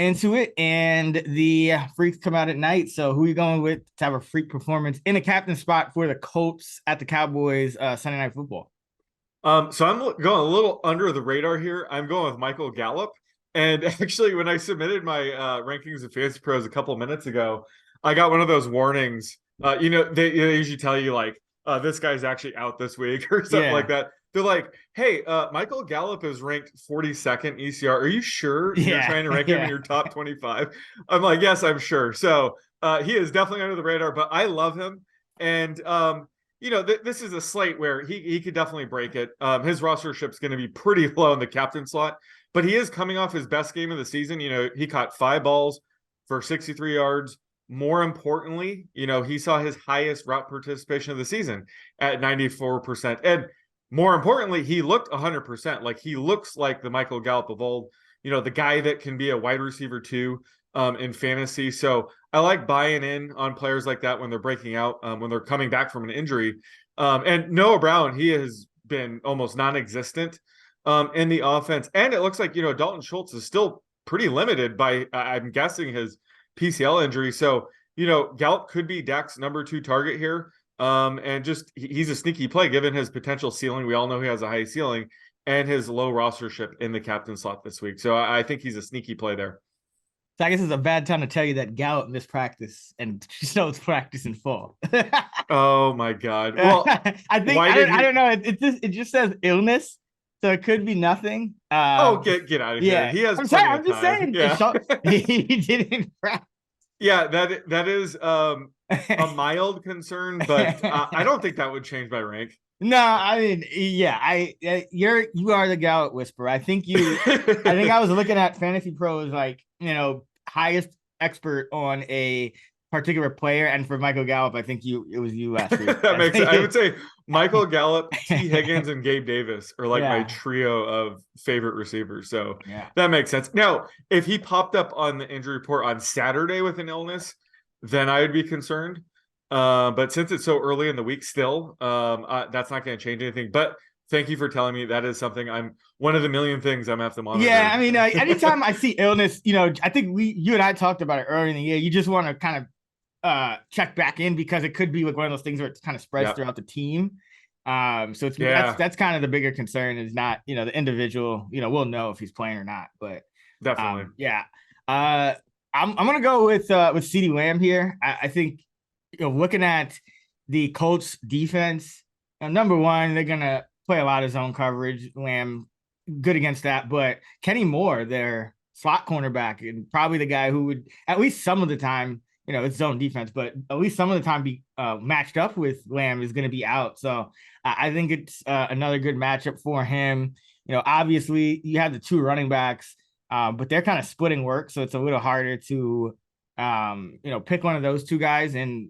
get into it. And the freaks come out at night. So who are you going with to have a freak performance in a captain spot for the Colts at the Cowboys Sunday Night Football? So I'm going a little under the radar here. I'm going with Michael Gallup. And actually, when I submitted my rankings of Fantasy Pros a couple of minutes ago, I got one of those warnings. They usually tell you like, this guy's actually out this week or something like Yeah. that. They're like, hey, Michael Gallup is ranked 42nd ECR. Are you sure you're Yeah. trying to rank him in Yeah. your top 25? I'm like, yes, I'm sure. So he is definitely under the radar, but I love him. And this is a slate where he could definitely break it. His rostership's going to be pretty low in the captain slot, but he is coming off his best game of the season. He caught 5 balls for 63 yards. More importantly, he saw his highest route participation of the season at 94%. And more importantly, he looked 100%. Like he looks like the Michael Gallup of old, the guy that can be a wide receiver too in fantasy. So I like buying in on players like that when they're breaking out, when they're coming back from an injury. And Noah Brown, he has been almost non-existent in the offense. And it looks like, Dalton Schultz is still pretty limited by, I'm guessing, his PCL injury. So, Gallup could be Dak's number 2 target here. And just he's a sneaky play given his potential ceiling. We all know he has a high ceiling and his low rostership in the captain slot this week. So I think he's a sneaky play there. So I guess it's a bad time to tell you that Gallup missed practice and Schultz practice in full. Oh my God. Well, I don't know. It just says illness, so it could be nothing. Get out of here. Yeah, He has I'm plenty sorry. of I'm just time. saying. Yeah. He didn't practice. Yeah, that is a mild concern, but I don't think that would change my rank. No, I mean, yeah, you are the Gallup whisperer. I think I was looking at Fantasy Pros like highest expert on a particular player, and for Michael Gallup, I think it was you last week. That makes sense. I would say Michael Gallup, T. Higgins, and Gabe Davis are like my Yeah, trio of favorite receivers. So yeah. that makes sense. Now, if he popped up on the injury report on Saturday with an illness, then I would be concerned. But since it's so early in the week still, that's not going to change anything. But thank you for telling me that is something one of the million things I'm going to have to monitor. Yeah, I mean, anytime I see illness, I think you and I talked about it earlier in the year. You just want to kind of check back in because it could be like one of those things where it kind of spreads throughout the team. So that's kind of the bigger concern is not, the individual, we'll know if he's playing or not, but definitely. Yeah. I'm going to go with CeeDee Lamb here. I think, looking at the Colts defense, number one, they're going to play a lot of zone coverage. Lamb good against that, but Kenny Moore, their slot cornerback, and probably the guy who would at least some of the time, it's zone defense, but at least some of the time be matched up with Lamb is going to be out. So I think it's another good matchup for him. Obviously you have the 2 running backs, but they're kind of splitting work, so it's a little harder to pick one of those 2 guys. And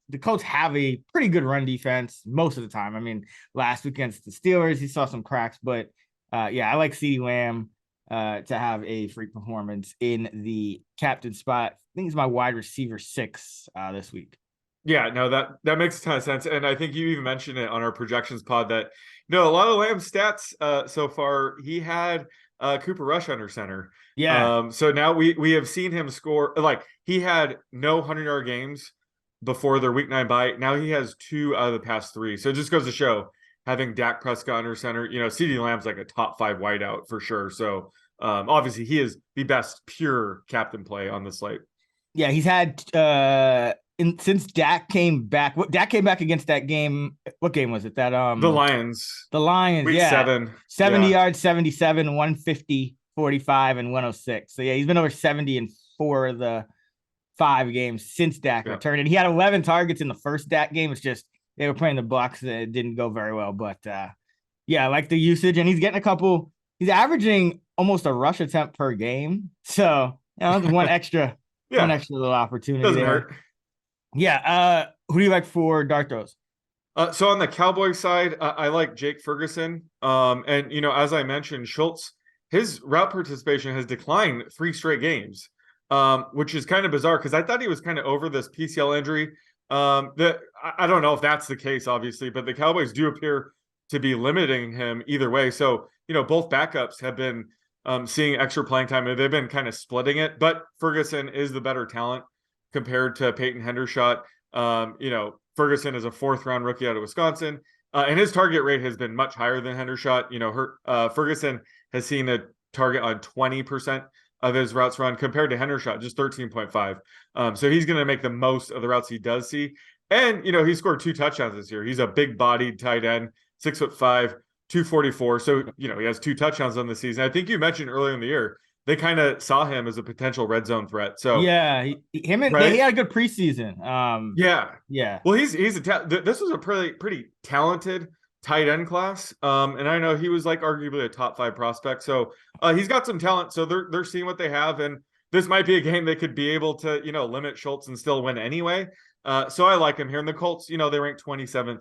the Colts have a pretty good run defense most of the time. I mean, last week against the Steelers, he saw some cracks, but I like CeeDee Lamb to have a freak performance in the captain spot. I think he's my wide receiver 6 this week. Yeah, no, that makes a ton of sense. And I think you even mentioned it on our projections pod that, a lot of Lamb's stats so far, he had Cooper Rush under center. Yeah. So now we have seen him score, like he had no 100-yard games before their week 9 bye. Now he has 2 out of the past 3. So it just goes to show having Dak Prescott under center, CeeDee Lamb's like a top 5 wideout for sure. So obviously he is the best pure captain play on the slate. Yeah, he's had since Dak came back. Dak came back against that game. What game was it? That the Lions. The Lions, week 7. 70 yards, 77, 150, 45, and 106. So yeah, he's been over 70 in 4 of the 5 games since Dak returned. And he had 11 targets in the first Dak game. It's just they were playing the Bucs and it didn't go very well. But I like the usage, and he's getting he's averaging almost a rush attempt per game. So one extra little opportunity. Doesn't there. hurt. Yeah. Who do you like for dart throws? So on the Cowboys side, I like Jake Ferguson. And as I mentioned, Schultz, his route participation has declined 3 straight games, which is kind of bizarre because I thought he was kind of over this PCL injury. I don't know if that's the case, obviously, but the Cowboys do appear to be limiting him either way. So both backups have been seeing extra playing time. They've been kind of splitting it, but Ferguson is the better talent compared to Peyton Hendershot. Ferguson is a 4th-round rookie out of Wisconsin, and his target rate has been much higher than Hendershot. Ferguson has seen a target on 20% of his routes run compared to Hendershot, just 13.5. So he's going to make the most of the routes he does see. And, he scored 2 touchdowns this year. He's a big-bodied tight end, 6'5", 244. So, he has 2 touchdowns on the season. I think you mentioned earlier in the year, they kind of saw him as a potential red zone threat. So yeah, he had a good preseason. Yeah. Well, this was a pretty talented tight end class. And I know he was like arguably a top 5 prospect. So he's got some talent. So they're seeing what they have, and this might be a game they could be able to limit Schultz and still win anyway. So I like him here. And the Colts, they ranked 27th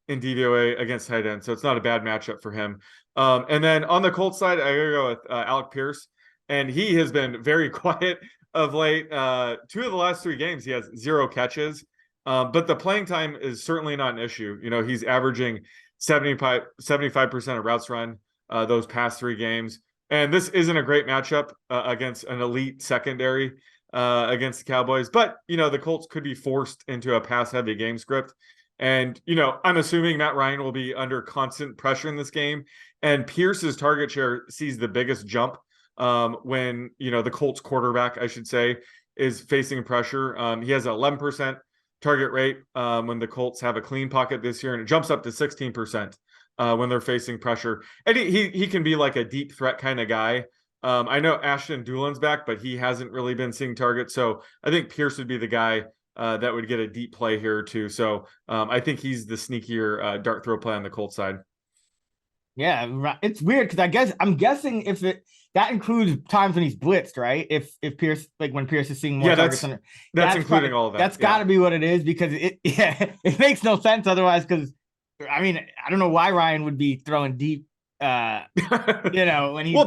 in DVOA against tight end, so it's not a bad matchup for him. And then on the Colts side, I gotta go with Alec Pierce, and he has been very quiet of late. 2 of the last 3 games, he has 0 catches, but the playing time is certainly not an issue. He's averaging 75% of routes run those past 3 games, and this isn't a great matchup against an elite secondary against the Cowboys, but the Colts could be forced into a pass-heavy game script. And, I'm assuming Matt Ryan will be under constant pressure in this game. And Pierce's target share sees the biggest jump when, the Colts quarterback, I should say, is facing pressure. He has an 11% target rate when the Colts have a clean pocket this year, and it jumps up to 16% when they're facing pressure. And he can be like a deep threat kind of guy. I know Ashton Doolin's back, but he hasn't really been seeing targets. So I think Pierce would be the guy that would get a deep play here too. So I think he's the sneakier dart throw play on the Colts side. Yeah, it's weird because I'm guessing that includes times when he's blitzed, right? If Pierce, like when Pierce is seeing more targets, that's including all of that. That's got to be what it is, because it makes no sense otherwise. Because I don't know why Ryan would be throwing deep. When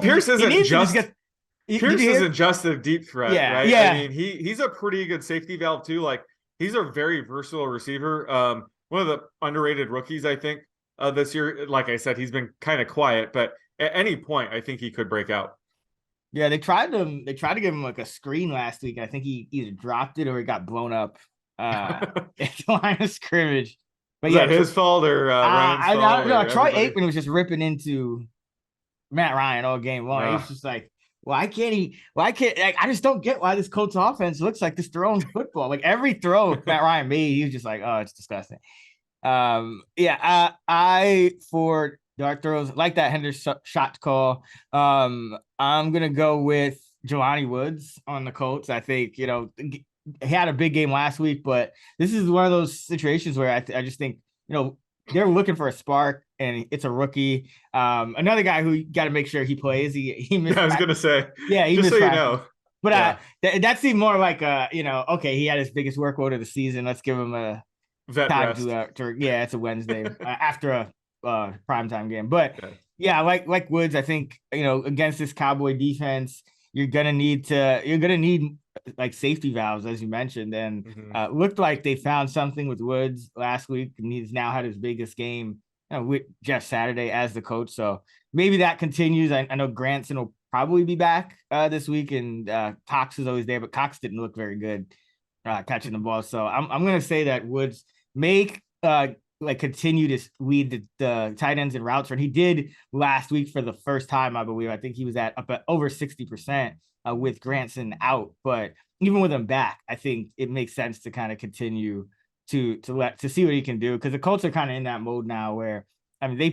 Pierce isn't just a deep threat, right? Yeah. I mean, he's a pretty good safety valve too. Like, he's a very versatile receiver. One of the underrated rookies, I think, this year. Like I said, he's been kind of quiet, but at any point, I think he could break out. Yeah, they tried to give him like a screen last week. I think he either dropped it or he got blown up at the line of scrimmage. But Was that his fault or Ryan's fault? No, Troy Aikman was just ripping into Matt Ryan all game long. He was just like, why can't I just don't get why this Colts offense looks like this throwing football. Like every throw Matt Ryan made, he was just like, oh, it's disgusting. I for dart throws like that Henderson shot call. I'm gonna go with Jelani Woods on the Colts. I think he had a big game last week, but this is one of those situations where I just think they're looking for a spark, and it's a rookie. Another guy who got to make sure he plays. He missed. I was gonna say, he just missed. So you know, but that seemed more like okay, he had his biggest workload of the season. Let's give him a vet time rest. it's a Wednesday after a primetime game. But like Woods, I think against this Cowboy defense, you're gonna need like safety valves, as you mentioned, and looked like they found something with Woods last week, and he's now had his biggest game with Jeff Saturday as the coach. So maybe that continues. I know Granson will probably be back this week, and Cox is always there, but Cox didn't look very good catching the ball. So I'm gonna say that Woods continue to lead the tight ends and routes run. He did last week for the first time, I believe. I think he was up at over 60% with Granson out, but even with him back, I think it makes sense to kind of continue to see what he can do, because the Colts are kind of in that mode now where they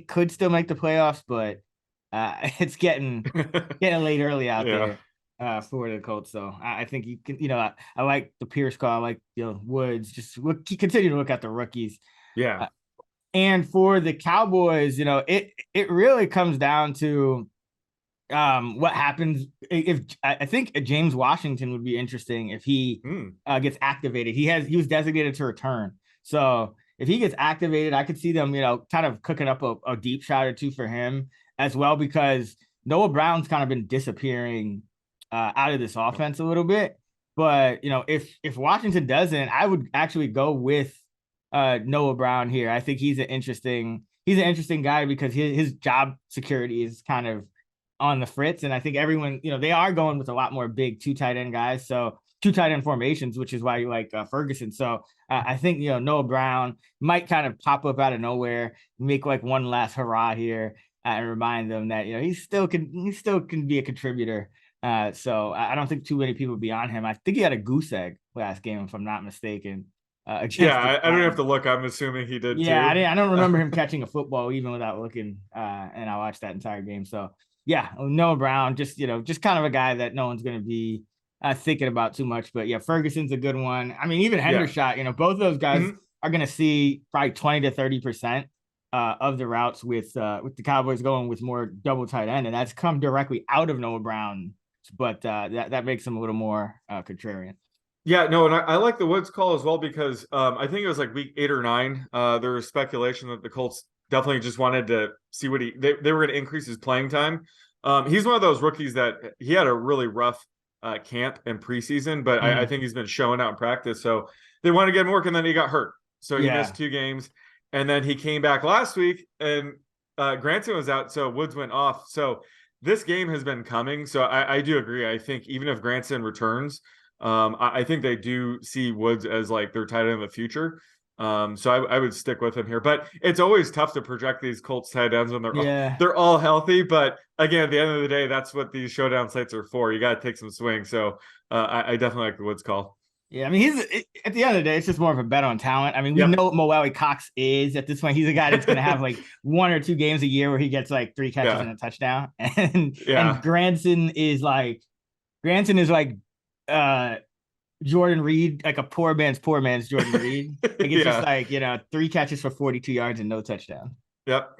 could still make the playoffs, but it's getting late early out there for the Colts. So I think you can, I like the Pierce call. I like Woods. Just continue to look at the rookies. Yeah. And for the Cowboys, it really comes down to what happens if I think James Washington would be interesting if he gets activated. He was designated to return. So if he gets activated, I could see them, kind of cooking up a deep shot or two for him as well, because Noah Brown's kind of been disappearing out of this offense a little bit. But if Washington doesn't, I would actually go with Noah Brown here. I think he's an interesting guy because his job security is kind of on the fritz. And I think everyone, they are going with a lot more big two tight end guys. So two tight end formations, which is why you like Ferguson. So I think, Noah Brown might kind of pop up out of nowhere, make like one last hurrah here, and remind them that, he still can be a contributor. So I don't think too many people will be on him. I think he had a goose egg last game, if I'm not mistaken. Yeah, I don't have to look. I'm assuming he did yeah, too. I don't remember him catching a football even without looking. And I watched that entire game. So yeah, Noah Brown, just kind of a guy that no one's going to be thinking about too much. But yeah, Ferguson's a good one. I mean, even Yeah. Hendershot, both of those guys Mhm. are going to see probably 20 to 30% of the routes with the Cowboys going with more double tight end, and that's come directly out of Noah Brown. But that makes him a little more contrarian. Yeah, no, and I like the Woods call as well because I think it was like week 8 or 9. There was speculation that the Colts definitely just wanted to see what they were going to increase his playing time. He's one of those rookies that he had a really rough camp and preseason, but I think he's been showing out in practice. So they wanted to get him work, and then he got hurt, so he missed 2 games, and then he came back last week, and Granson was out, so Woods went off. So this game has been coming. So I do agree. I think even if Granson returns. I think they do see Woods as like their tight end in the future. So I would stick with him here, but it's always tough to project these Colts tight ends when they're all healthy. But again, at the end of the day, that's what these showdown sites are for. You got to take some swings. So I definitely like the Woods call. Yeah, I mean, at the end of the day, it's just more of a bet on talent. I mean, we Yep. know what Moelle Cox is at this point. He's a guy that's going to have like 1 or 2 games a year where he gets like 3 catches and a touchdown. And Granson is like Jordan Reed, like a poor man's Jordan Reed. Like it's just like 3 catches for 42 yards and no touchdown. Yep.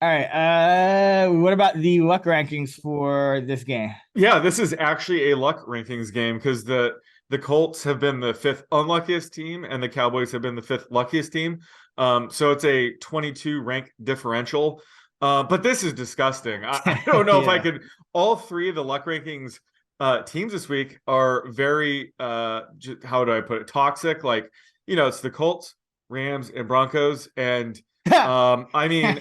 All right. What about the luck rankings for this game? Yeah, this is actually a luck rankings game because the Colts have been the 5th unluckiest team and the Cowboys have been the 5th luckiest team. So it's a 22 rank differential. But this is disgusting. I don't know if I could. All 3 of the luck rankings teams this week are very how do I put it? Toxic. Like, it's the Colts, Rams, and Broncos. And I mean,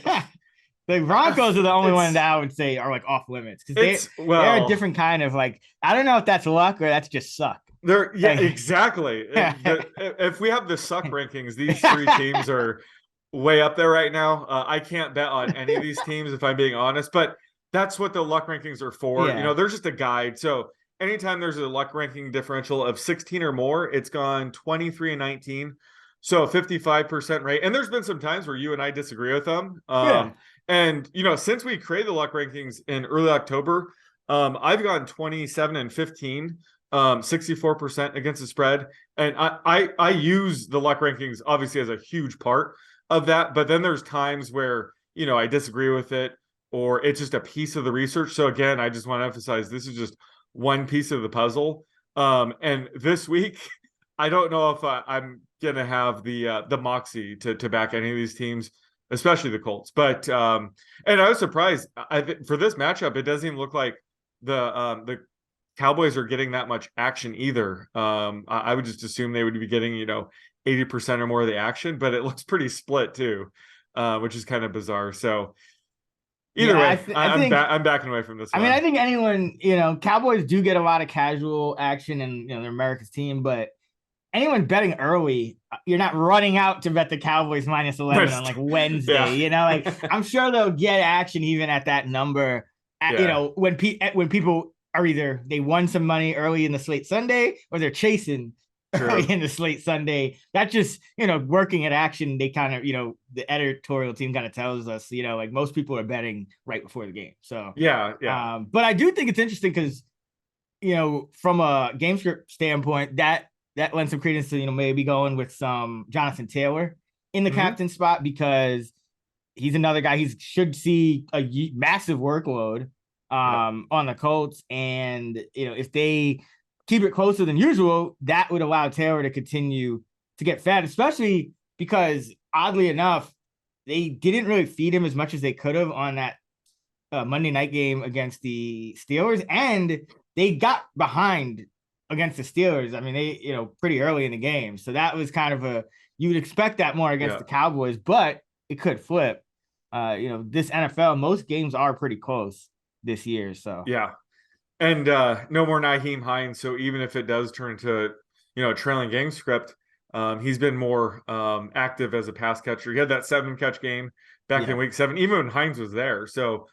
the Broncos are the only one that I would say are like off limits because they're a different kind of like, I don't know if that's luck or that's just suck. Exactly. If we have the suck rankings, these 3 teams are way up there right now. I can't bet on any of these teams if I'm being honest, but that's what the luck rankings are for. They're just a guide. So anytime there's a luck ranking differential of 16 or more, it's gone 23 and 19. So 55% rate. And there's been some times where you and I disagree with them. And, since we created the luck rankings in early October, I've gone 27 and 15, 64% against the spread. And I use the luck rankings obviously as a huge part of that. But then there's times where, I disagree with it or it's just a piece of the research. So again, I just want to emphasize this is just one piece of the puzzle. And this week, I don't know if I'm going to have the moxie to back any of these teams, especially the Colts. But and I was surprised. For this matchup, it doesn't even look like the Cowboys are getting that much action either. I would just assume they would be getting 80% or more of the action, but it looks pretty split too, which is kind of bizarre. So either way, I'm backing away from this one. I mean, I think anyone, Cowboys do get a lot of casual action and they're America's team, but anyone betting early, you're not running out to bet the Cowboys minus 11 on like Wednesday. I'm sure they'll get action even at that number. When people are either they won some money early in the slate Sunday or they're chasing early in the slate Sunday. That just working at action. They kind of the editorial team kind of tells us like most people are betting right before the game. So but I do think it's interesting because from a game script standpoint that lends some credence to maybe going with some Jonathan Taylor in the captain spot because he's another guy he should see a massive workload on the Colts, and if they keep it closer than usual, that would allow Taylor to continue to get fed, especially because oddly enough they didn't really feed him as much as they could have on that Monday night game against the Steelers, and they got behind against the Steelers. I mean, they, pretty early in the game. So that was kind of you would expect that more against the Cowboys, but it could flip. This NFL, most games are pretty close. this year. So Yeah. And no more Naheem Hines. So even if it does turn to, a trailing game script, he's been more active as a pass catcher. He had that 7-catch game back in week 7, even when Hines was there. So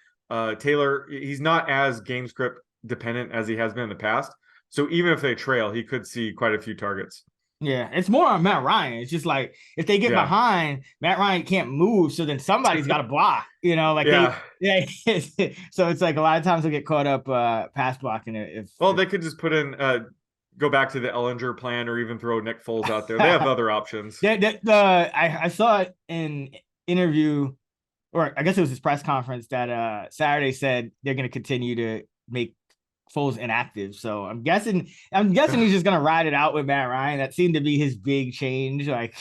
Taylor, he's not as game script dependent as he has been in the past. So even if they trail, he could see quite a few targets. yeah, it's more on Matt Ryan. It's just like if they get behind, Matt Ryan can't move, so then somebody's got to block. So it's like a lot of times they'll get caught up pass blocking it. They could just put in go back to the Ellinger plan, or even throw Nick Foles out there. They have other options. I saw it in interview, or I guess it was his press conference that Saturday said they're going to continue to make Foles inactive. So I'm guessing he's just gonna ride it out with Matt Ryan. That seemed to be his big change, like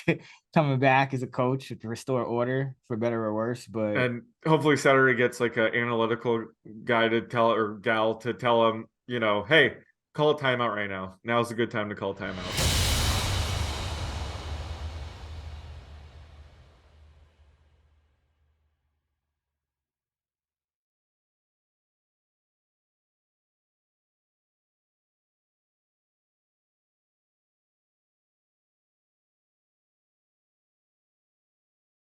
coming back as a coach to restore order for better or worse. And hopefully Saturday gets like an analytical guy to tell, or gal to tell him, hey, call a timeout right now. Now's a good time to call a timeout.